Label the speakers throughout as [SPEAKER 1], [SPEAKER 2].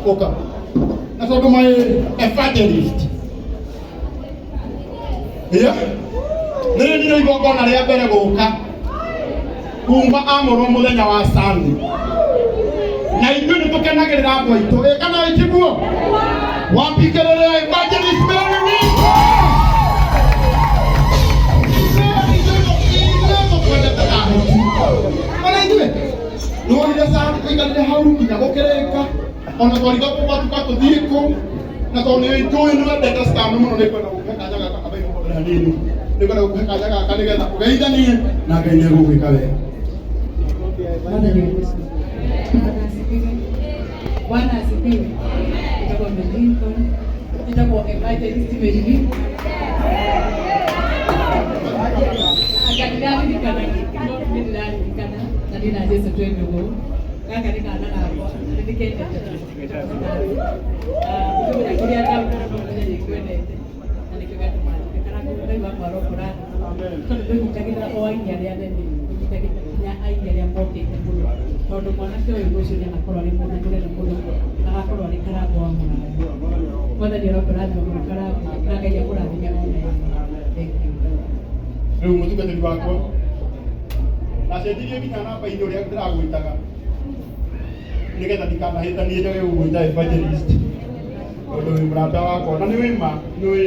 [SPEAKER 1] Oka. Na tondu mai evangelist. Yeah. Nĩ ndĩrĩ igongona rĩa mbere gũka kuma amũrwo mũthenya wa Sunday. Na ithuĩ nĩ tũkenagĩrĩra andũ aitũ. Kana ĩtiguo? Wapigĩrĩria evangelist Mary. Mana ithuĩ nĩ wonire Sunday tũikarire hau nginya gũkĩrĩka. Ona twariga kũbatuka tũthiĩ kũu. Na tondũ nĩ njũĩ nĩ wendete stand mũno nĩ kwenda gũka kanya gaka kabainĩ mũndũ hanini. Nĩ kwenda gũka kanya gaka nĩgetha ũgeithanie na Ngai nĩ egũgwĩka wega.
[SPEAKER 2] Bwana asifiwe. Itakuwa Lincoln. Itakuwa evangelist Mary. Akadidani dikana kidani dikana tadi na Yesu twende huko. Kaka dikana na hapo. Ndikende. Kutoka kulia damu na kwenda. Nikiwa tumani. Kana kwa kwa roho. Tondũ tũgĩtagira o ainya rĩa nene tũgĩtagira ainya rĩa mokĩte mũno tondũ mwanake ũyũ ũcio nĩ agakorwo arĩ mũndũ mũnene mũno agakorwo arĩ Karagũ wa Mũrang'a. Mwathani arokũrathima mũno Karagũ na Ngai akũrathime mũno.
[SPEAKER 1] Rĩu mũtungatĩri wakwa ndacenjirie nginya namba-inĩ ũrĩa ndĩragwĩtaga nĩgetha ndikanahĩtanie njage gũgwĩta evangelist tondũ wĩ mũrata wakwa na nĩ wĩma nĩũĩ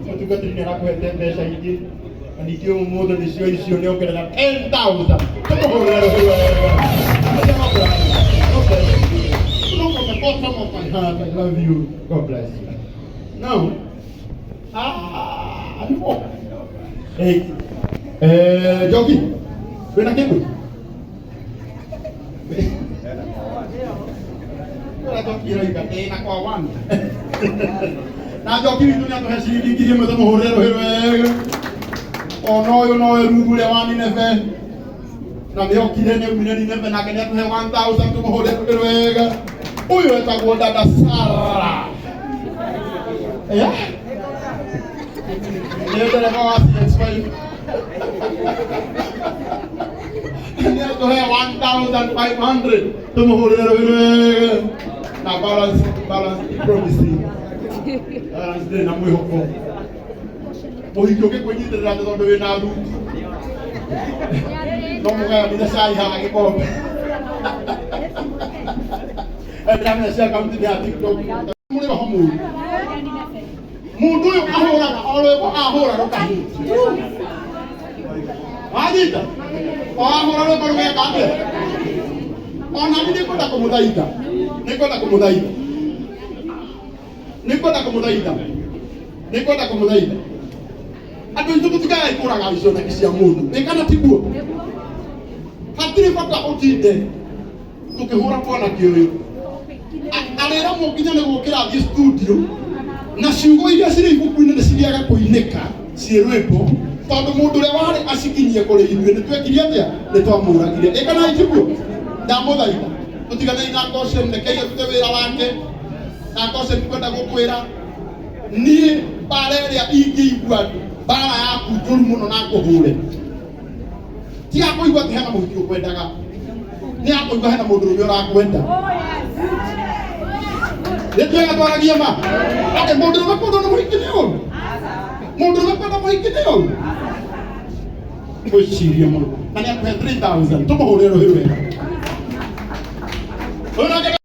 [SPEAKER 1] mũtungatĩri nĩ arakũhete mbeca ingĩ. And if you more than this, you know, get 10,000. Come on, let us do it. From the bottom of my heart, I love you. God bless you. Now, hey, Jogi, when I came. I don't hear you, but they are not one. Now, Jogi, you don't have to see you give him a whole. Ono yo no rungu le wani neve na leo kilene umileni neve na kenya tuhe 1000 tumuhode kuwega uyo etakuwa dada Sara yeah leo tele kwa wasi explain leo tuhe 1500 tumuhode kuwega na balance promising balance de na mwihoko Mohikoke kwenyitirira tondu wina thuti no mugayanire cai haha gikombe ndamenya cia akaunti ya TikTok muri roho mũru mundu uyu ahuraga orwego ahura rukahi wanyita ahura rwego rugeka atia ona nĩ kwenda kũmũthaitha nĩ kwenda kũmũthaitha andũ aitũ tũtikaga ikũraga iconeki cia mũndũ nĩ kana tiguo hatirĩ bata ũtinde tũkĩhũra mwanake ũyũ arĩra mũnginya nĩ gũkĩra thiĩ studio na ciugo iria cirĩ ibuku-inĩ nĩ cithiaga kũinĩka ciĩ rwĩmbo tondũ mũndũ ũrĩa warĩ acikinyie kũrĩ ithuĩ nĩ twekire atĩa nĩ twamũragire ĩ kana tiguo ndamũthaitha tũtiganĩri na Goshen rekei arute wĩra wake na Goshen kwenda gũkwĩra niĩ mbara ĩrĩa ingĩigua bara yaku njũru mũno na ngũhũre ti akũigua atĩ hena mũhiki ũkwendaga nĩ akũigua hena mũndũ ũrĩa ũrakwenda nĩ twega twaragia ma ate mũndũ ũrĩa kwenda na mũhiki nĩ ũru mũndũ ũrĩa kwenda mũhiki nĩ ũru gwĩciria mũno na nĩ akũhe 3000 tũmũhũre rũhĩ rwega